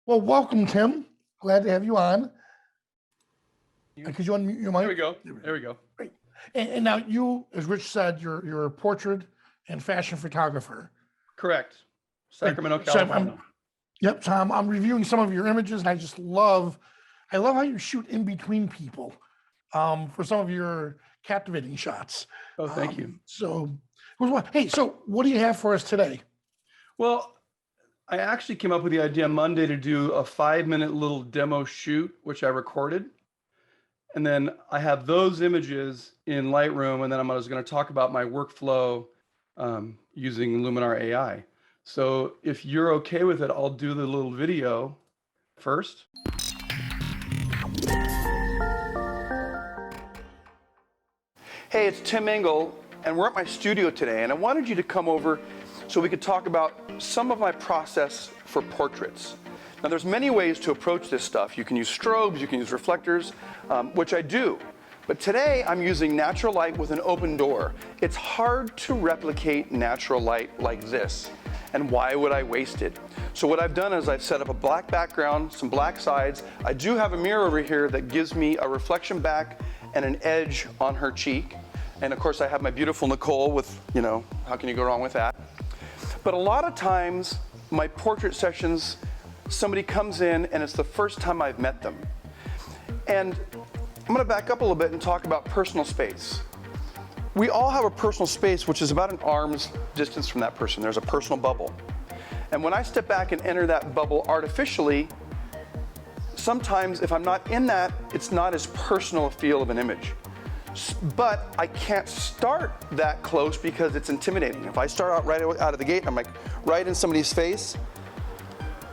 Well, welcome, Tim. Glad to have you on. Could you unmute your mic? There we go. There we go. Great. And now you, as Rich said, you're a portrait and fashion photographer. Correct. Sacramento, So California. Yep. So I'm reviewing some of your images, and I love how you shoot in between people for some of your captivating shots. Oh, thank you. Hey, so what do you have for us today? Well, I actually came up with the idea Monday to do a 5-minute little demo shoot, which I recorded. And then I have those images in Lightroom, and then I was going to talk about my workflow using Luminar AI. So if you're okay with it, I'll do the little video first. Hey, it's Tim Engle, and we're at my studio today, and I wanted you to come over so we could talk about some of my process for portraits. Now, there's many ways to approach this stuff. You can use strobes, you can use reflectors, which I do. But today, I'm using natural light with an open door. It's hard to replicate natural light like this. And why would I waste it? So what I've done is I've set up a black background, some black sides. I do have a mirror over here that gives me a reflection back and an edge on her cheek. And of course, I have my beautiful Nicole with, how can you go wrong with that? But a lot of times, my portrait sessions, somebody comes in and it's the first time I've met them. And I'm gonna back up a little bit and talk about personal space. We all have a personal space which is about an arm's distance from that person. There's a personal bubble. And when I step back and enter that bubble artificially, sometimes if I'm not in that, it's not as personal a feel of an image. But I can't start that close because it's intimidating. If I start out right out of the gate, I'm like right in somebody's face,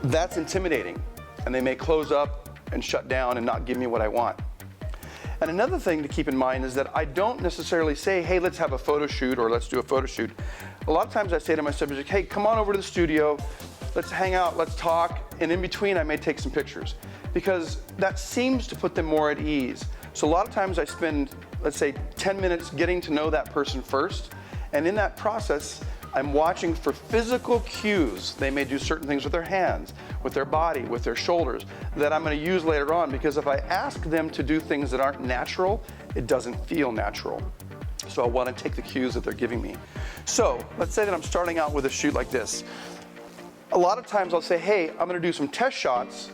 that's intimidating. And they may close up and shut down and not give me what I want. And another thing to keep in mind is that I don't necessarily say, hey, let's have a photo shoot or let's do a photo shoot. A lot of times I say to my subject, hey, come on over to the studio, let's hang out, let's talk, and in between I may take some pictures because that seems to put them more at ease. So a lot of times I spend, let's say, 10 minutes getting to know that person first, and in that process, I'm watching for physical cues. They may do certain things with their hands, with their body, with their shoulders, that I'm going to use later on, because if I ask them to do things that aren't natural, it doesn't feel natural. So I want to take the cues that they're giving me. So let's say that I'm starting out with a shoot like this. A lot of times I'll say, hey, I'm going to do some test shots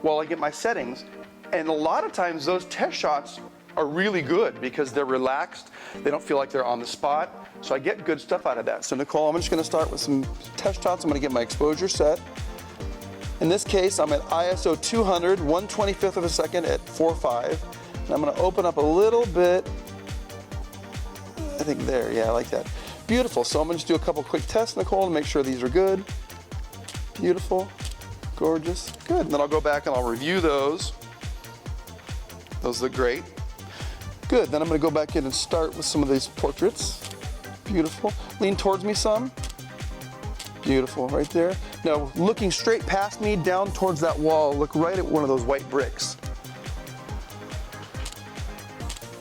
while I get my settings. And a lot of times those test shots are really good because they're relaxed. They don't feel like they're on the spot. So I get good stuff out of that. So Nicole, I'm just gonna start with some test shots. I'm gonna get my exposure set. In this case, I'm at ISO 200, 1/25th of a second at 4.5. And I'm gonna open up a little bit. I think there, yeah, I like that. Beautiful, so I'm gonna just do a couple quick tests, Nicole, to make sure these are good. Beautiful, gorgeous, good. And then I'll go back and I'll review those. Those look great. Good, then I'm gonna go back in and start with some of these portraits. Beautiful, lean towards me some. Beautiful, right there. Now, looking straight past me, down towards that wall, look right at one of those white bricks.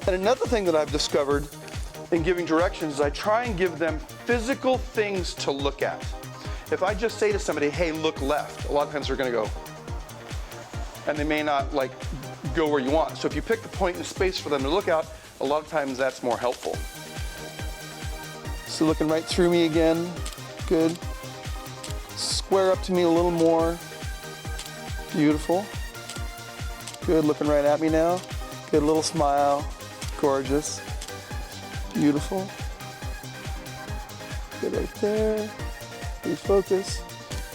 And another thing that I've discovered in giving directions is I try and give them physical things to look at. If I just say to somebody, hey, look left, a lot of times they're gonna go, and they may not go where you want. So if you pick the point in space for them to look out, a lot of times that's more helpful. So looking right through me again, good. Square up to me a little more. Beautiful. Good, looking right at me now. Good, little smile, gorgeous. Beautiful. Good right there. Refocus,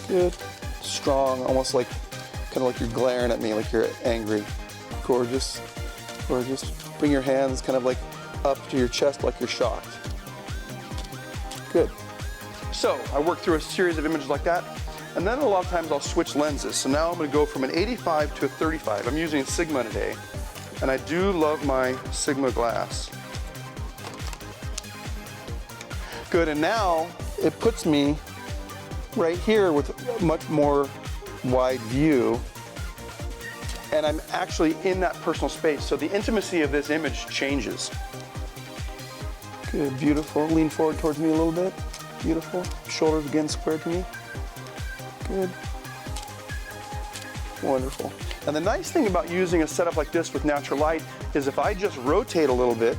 good. Strong, almost like, kind of like you're glaring at me, like you're angry. Gorgeous, gorgeous. Bring your hands kind of like up to your chest like you're shocked. Good. So I work through a series of images like that, and then a lot of times I'll switch lenses. So now I'm gonna go from an 85 to a 35. I'm using a Sigma today, and I do love my Sigma glass. Good, and now it puts me right here with a much more wide view. And I'm actually in that personal space. So the intimacy of this image changes. Good, beautiful. Lean forward towards me a little bit. Beautiful. Shoulders again squared to me. Good. Wonderful. And the nice thing about using a setup like this with natural light is if I just rotate a little bit,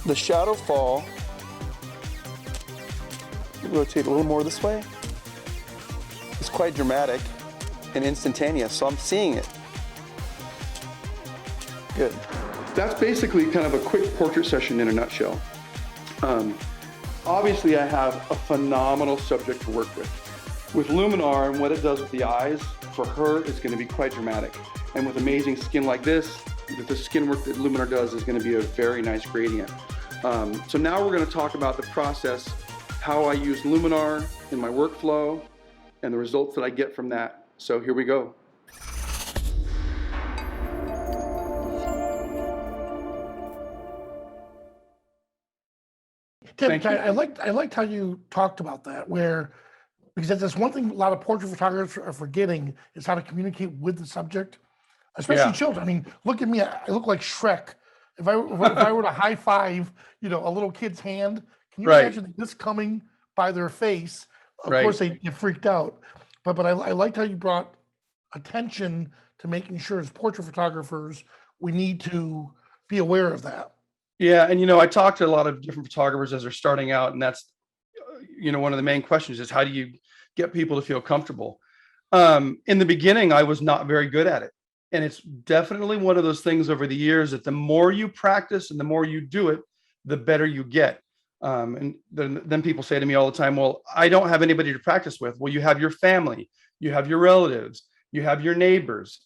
the shadow fall, rotate a little more this way, it's quite dramatic and instantaneous, so I'm seeing it. Good. That's basically kind of a quick portrait session in a nutshell. Obviously, I have a phenomenal subject to work with. With Luminar and what it does with the eyes, for her, it's going to be quite dramatic. And with amazing skin like this, the skin work that Luminar does is going to be a very nice gradient. So now we're going to talk about the process, how I use Luminar in my workflow, and the results that I get from that. So here we go. Tim, I liked how you talked about that, where because that's one thing a lot of portrait photographers are forgetting is how to communicate with the subject, especially children. I mean, look at me; I look like Shrek. If I were to high five, a little kid's hand, can you imagine this coming by their face? Of course, they get freaked out. But I liked how you brought attention to making sure as portrait photographers we need to be aware of that. Yeah, and I talk to a lot of different photographers as they're starting out, and that's one of the main questions is how do you get people to feel comfortable? In the beginning, I was not very good at it, and it's definitely one of those things over the years that the more you practice and the more you do it, the better you get. And then people say to me all the time, well, I don't have anybody to practice with. Well, you have your family, you have your relatives, you have your neighbors.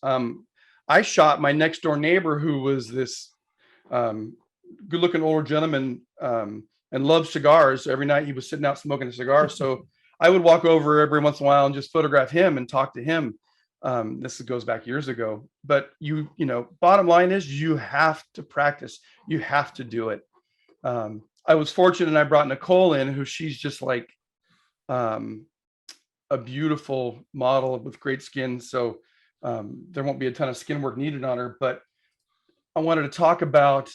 I shot my next door neighbor, who was this good looking older gentleman and loved cigars. Every night he was sitting out smoking a cigar. So I would walk over every once in a while and just photograph him and talk to him. This goes back years ago, but bottom line is you have to practice. You have to do it. I was fortunate and I brought Nicole in, who she's just like a beautiful model with great skin. So there won't be a ton of skin work needed on her, but I wanted to talk about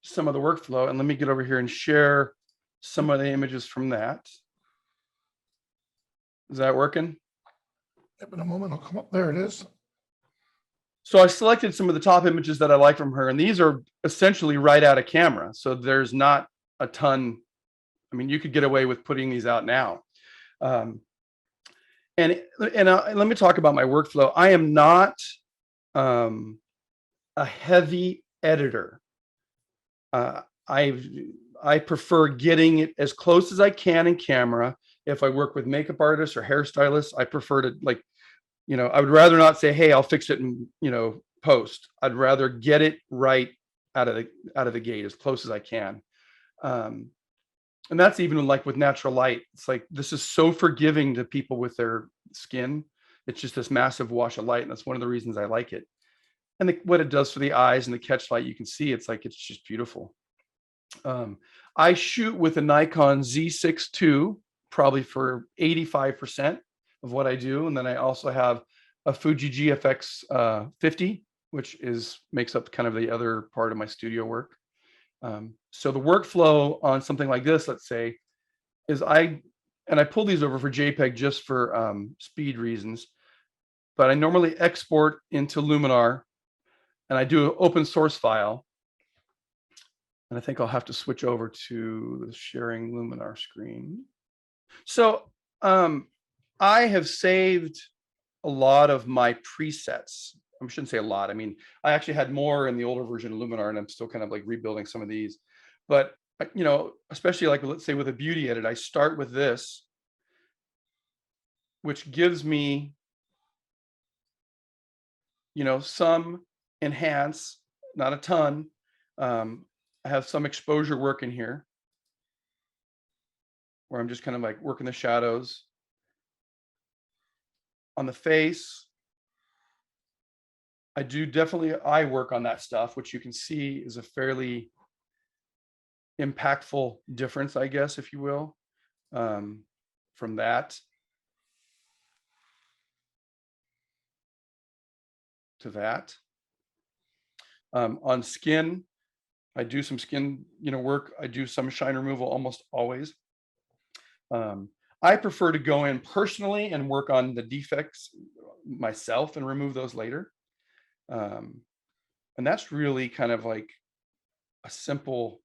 some of the workflow, and let me get over here and share some of the images from that. Is that working? In a moment, I'll come up. There it is. So I selected some of the top images that I like from her, and these are essentially right out of camera. So there's not a ton. I mean, you could get away with putting these out now. And let me talk about my workflow. I am not a heavy editor. I prefer getting it as close as I can in camera. If I work with makeup artists or hairstylists, I prefer to I would rather not say, hey, I'll fix it in, post. I'd rather get it right out of the gate as close as I can. And that's even like with natural light. It's like, this is so forgiving to people with their skin. It's just this massive wash of light. And that's one of the reasons I like it. And what it does for the eyes and the catch light, you can see, it's just beautiful. I shoot with a Nikon Z6 II, probably for 85% of what I do. And then I also have a Fuji GFX 50, which makes up kind of the other part of my studio work. So the workflow on something like this, let's say, is I pull these over for JPEG just for speed reasons, but I normally export into Luminar, and I do an open source file. And I think I'll have to switch over to the sharing Luminar screen. So I have saved a lot of my presets. I shouldn't say a lot. I mean, I actually had more in the older version of Luminar, and I'm still kind of like rebuilding some of these. But, especially like, let's say with a beauty edit, I start with this, which gives me, some enhance, not a ton. I have some exposure work in here where I'm just kind of like working the shadows on the face. I do definitely eye work on that stuff, which you can see is a fairly impactful difference, I guess, if you will, from that to that. On skin, I do some skin, work. I do some shine removal almost always. I prefer to go in personally and work on the defects myself and remove those later. And that's really kind of like a simple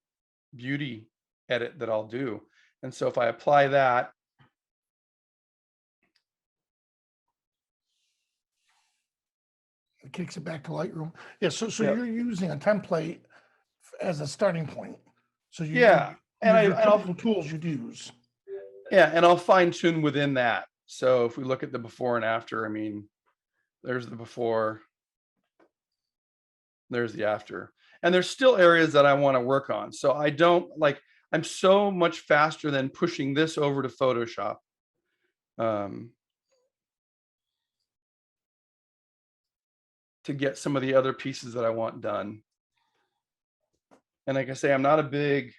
beauty edit that I'll do. And so if I apply that, it kicks it back to Lightroom. Yeah, so yep. you're using a template as a starting point. So Yeah, and your I'll typical tools you'd use. yeah, and I'll fine tune within that. So if we look at the before and after, I mean, there's the before, there's the after, and there's still areas that I want to work on. So I don't like, I'm so much faster than pushing this over to Photoshop. To get some of the other pieces that I want done. And like I say, I'm not a big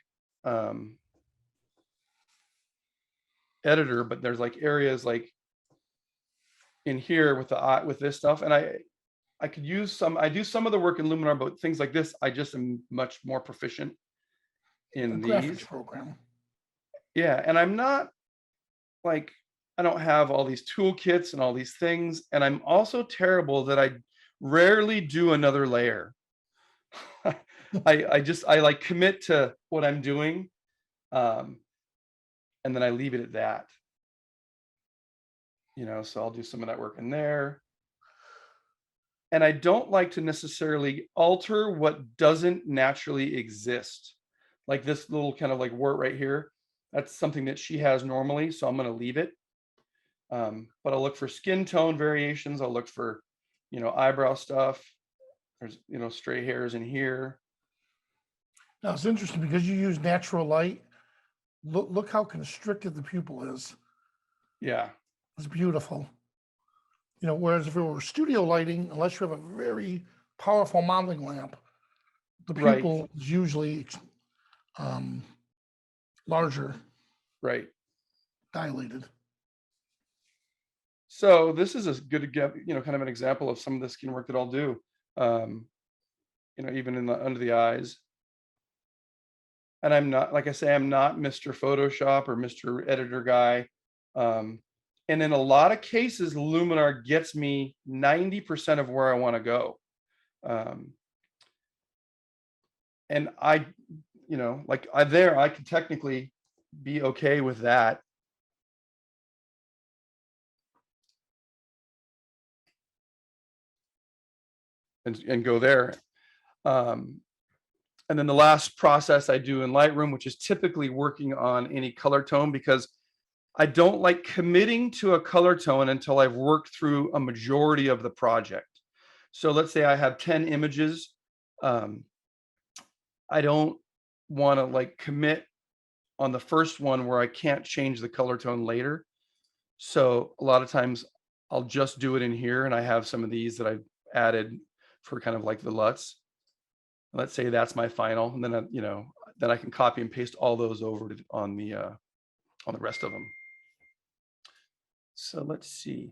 editor, but there's like areas like in here with the with this stuff, and I could use some. I do some of the work in Luminar, but things like this, I just am much more proficient in graphics these. program. Yeah, and I'm not like, I don't have all these toolkits and all these things, and I'm also terrible that I rarely do another layer. I like commit to what I'm doing, and then I leave it at that. You know, so I'll do some of that work in there. And I don't like to necessarily alter what doesn't naturally exist. Like this little kind of like wart right here, that's something that she has normally, so I'm going to leave it. But I'll look for skin tone variations. I'll look for, you know, eyebrow stuff. There's, you know, stray hairs in here. Now it's interesting because you use natural light. Look how constricted the pupil is. Yeah. It's beautiful. You know, whereas if it were studio lighting, unless you have a very powerful modeling lamp, the Right. pupil is usually larger, Right. dilated. So this is a good, you know, kind of an example of some of the skin work that I'll do. You know, even in the under the eyes. And I'm not, like I say, I'm not Mr. Photoshop or Mr. Editor guy. And in a lot of cases, Luminar gets me 90% of where I want to go. And I, you know, like I could technically be okay with that. And go there. And then the last process I do in Lightroom, which is typically working on any color tone, because I don't like committing to a color tone until I've worked through a majority of the project. So let's say I have 10 images. I don't want to like commit on the first one where I can't change the color tone later. So a lot of times I'll just do it in here, and I have some of these that I've added for kind of like the LUTs. Let's say that's my final, and then you know, then I can copy and paste all those over to, on the rest of them. So let's see.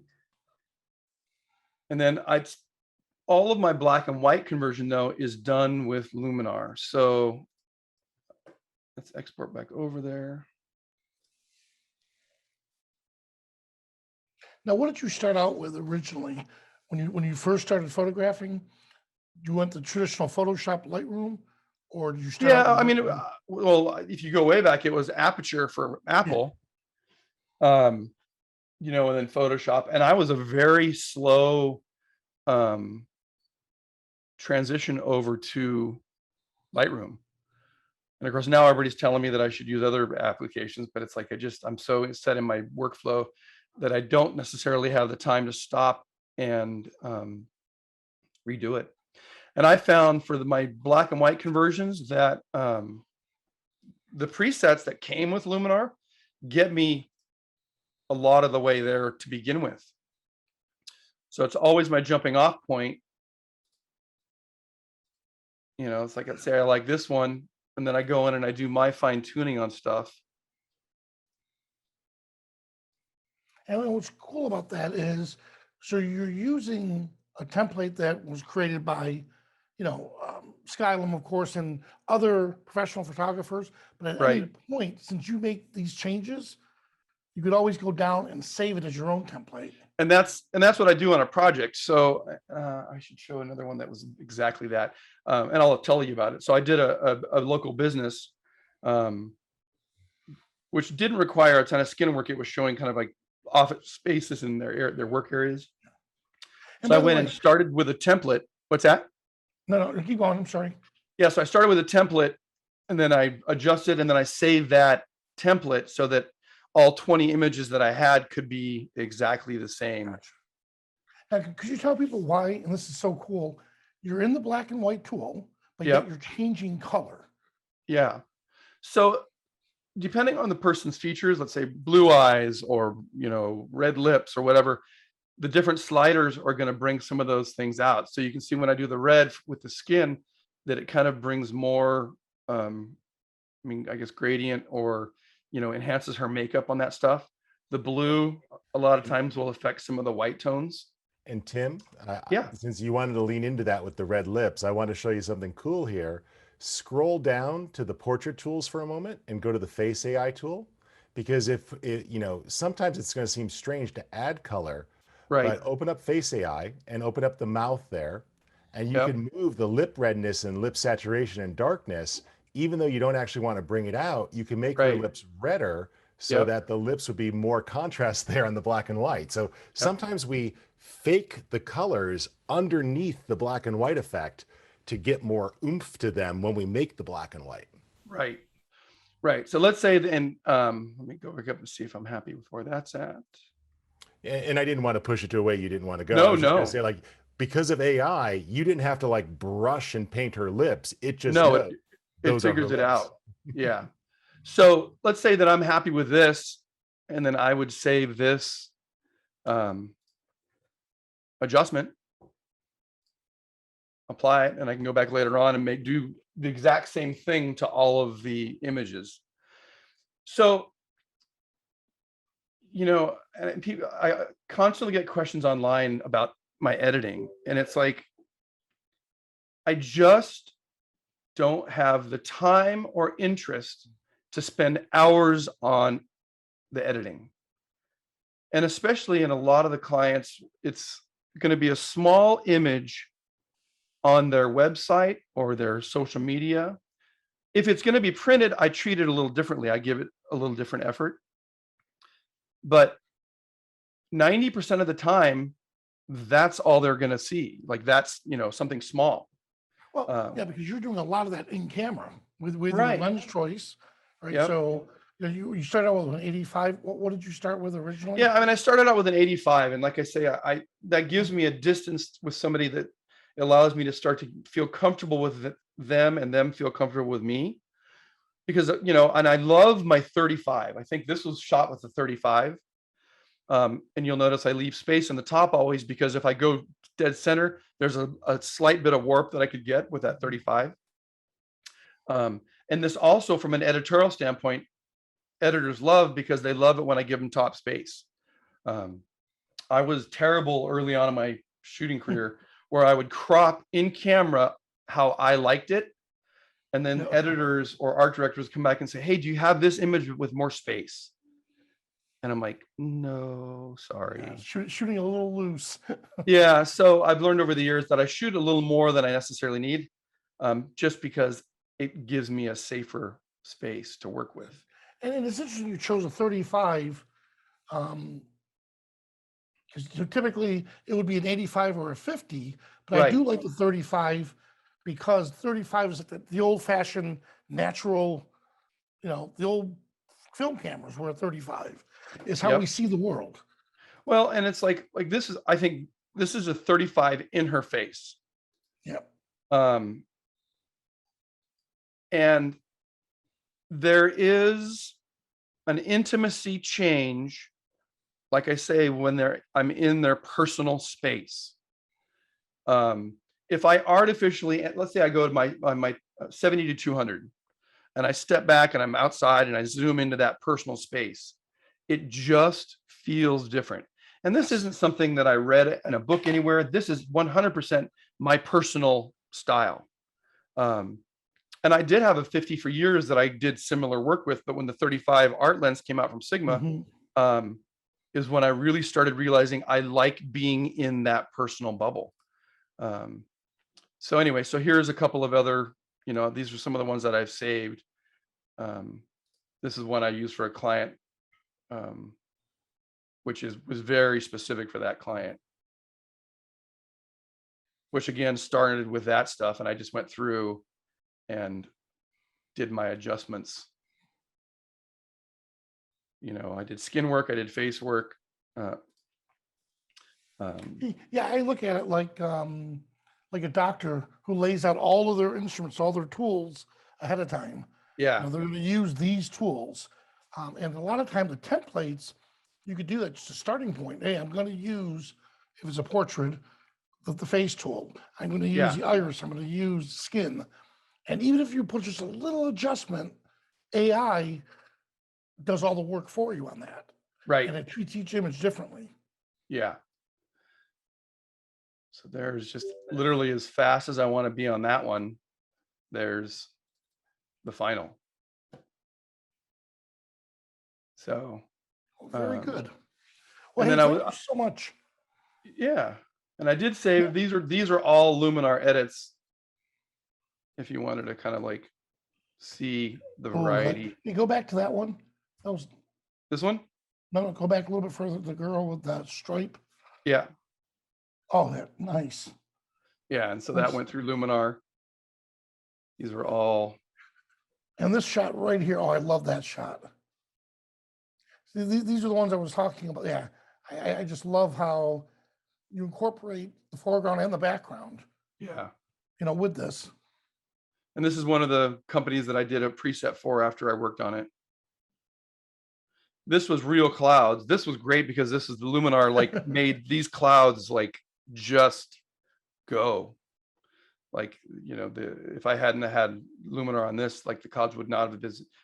And then all of my black and white conversion though is done with Luminar. So let's export back over there. Now, what did you start out with originally when you first started photographing? You went the traditional Photoshop Lightroom, or did you start? Yeah, I mean, well, if you go way back, it was Aperture for Apple. Yeah. You know, and then Photoshop, and I was a very slow transition over to Lightroom. And of course, now everybody's telling me that I should use other applications, but it's like I'm so set in my workflow that I don't necessarily have the time to stop and redo it. And I found for my black and white conversions that the presets that came with Luminar get me a lot of the way there to begin with. So it's always my jumping off point. You know, it's like I say, I like this one, and then I go in and I do my fine tuning on stuff. And what's cool about that is, so you're using a template that was created by, you know, Skylum, of course, and other professional photographers. But at any point, since you make these changes, you could always go down and save it as your own template. And that's what I do on a project. So I should show another one that was exactly that, and I'll tell you about it. So I did a local business, which didn't require a ton of skin work. It was showing kind of like office spaces in their work areas. And So I by the went way- and started with a template. What's that? No, keep going. I'm sorry. Yeah, so I started with a template, and then I adjusted, and then I saved that template so that all 20 images that I had could be exactly the same. Gotcha. Now, could you tell people why, and this is so cool, you're in the black and white tool, but Yep. yet you're changing color? Yeah. So depending on the person's features, let's say blue eyes or, red lips or whatever, the different sliders are going to bring some of those things out. So you can see when I do the red with the skin that it kind of brings more, I guess gradient or, enhances her makeup on that stuff. The blue a lot of times will affect some of the white tones. And Tim, Yeah. since you wanted to lean into that with the red lips, I want to show you something cool here. Scroll down to the portrait tools for a moment and go to the face AI tool, because sometimes it's going to seem strange to add color, Right. but open up face AI and open up the mouth there, and you Yep. can move the lip redness and lip saturation and darkness. Even though you don't actually want to bring it out, you can make your Right. lips redder so Yep. that the lips would be more contrast there on the black and white. So sometimes we fake the colors underneath the black and white effect to get more oomph to them when we make the black and white. Right. Right. So let's say, and let me go back up and see if I'm happy with where that's at. And I didn't want to push it to a way you didn't want to go. No, I was just gonna no. say, like, because of AI, you didn't have to like brush and paint her lips. It just No, knows it those are her figures it lips. out. Yeah. So let's say that I'm happy with this, and then I would save this adjustment, apply it, and I can go back later on and do the exact same thing to all of the images. So, and people, I constantly get questions online about my editing, and it's like, I just don't have the time or interest to spend hours on the editing. And especially in a lot of the clients, it's going to be a small image on their website or their social media. If it's going to be printed, I treat it a little differently. I give it a little different effort. But 90% of the time, that's all they're going to see. Like that's, something small. Well, yeah, because you're doing a lot of that in camera with your Right. lens choice, right? Yep. So you started out with an 85. What did you start with originally? Yeah, I mean, I started out with an 85, and like I say, I that gives me a distance with somebody that allows me to start to feel comfortable with them and them feel comfortable with me. Because, and I love my 35. I think this was shot with the 35. And you'll notice I leave space in the top always, because if I go dead center, there's a slight bit of warp that I could get with that 35. And this also, from an editorial standpoint, editors love, because they love it when I give them top space. I was terrible early on in my shooting career where I would crop in camera how I liked it. And then editors or art directors come back and say, hey, do you have this image with more space? And I'm like, no, sorry. Yeah, shooting a little loose. Yeah. So I've learned over the years that I shoot a little more than I necessarily need, just because it gives me a safer space to work with. And it's interesting you chose a 35, because typically it would be an 85 or a 50, but I Right. do like the 35 because 35 is like the old-fashioned natural, the old film cameras were a 35. Is how Yep. we see the world. Well, and it's like this is, I think this is a 35 in her face. Yep. And there is an intimacy change, like I say, when I'm in their personal space. If I artificially, let's say I go to my 70 to 200 and I step back and I'm outside and I zoom into that personal space, it just feels different. And this isn't something that I read in a book anywhere. This is 100% my personal style. And I did have a 50 for years that I did similar work with, but when the 35 art lens came out from Sigma, is when I really started realizing I like being in that personal bubble. So anyway, so here's a couple of other, these are some of the ones that I've saved. This is one I used for a client, which was very specific for that client, which again started with that stuff. And I just went through and did my adjustments. I did skin work, I did face work. Yeah, I look at it like a doctor who lays out all of their instruments, all their tools ahead of time. Yeah. They're going to use these tools. And a lot of times the templates, you could do that, just a starting point. Hey, I'm going to use, if it's a portrait, the face tool. I'm going to use the iris. I'm going to use skin. And even if you put just a little adjustment, AI does all the work for you on that. Right. And it treats each image differently. Yeah. So there's just literally as fast as I want to be on that one, there's the final. So very good. Well, and hey, then thank you so much. Yeah. And I did say these are all Luminar edits. If you wanted to kind of like see the variety. You go back to that one. That was this one? No, go back a little bit further. The girl with that stripe. Yeah. Oh, that nice. Yeah, and so that went through Luminar. These are all. And this shot right here, oh, I love that shot. See, these are the ones I was talking about. Yeah, I just love how you incorporate the foreground and the background. Yeah. With this. And this is one of the companies that I did a preset for after I worked on it. This was real clouds. This was great because this is the Luminar like made these clouds like just go. Like, if I hadn't had Luminar on this, like the clouds would not have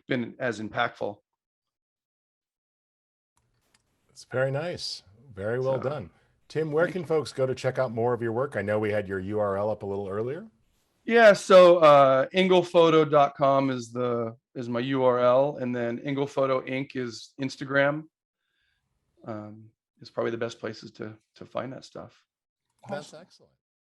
been as impactful. It's very nice. Very well done. Tim, where can folks go to check out more of your work? I know we had your URL up a little earlier. Yeah, so englephoto.com is my URL, and then Englephoto Inc. is Instagram. It's probably the best places to find that stuff. That's excellent.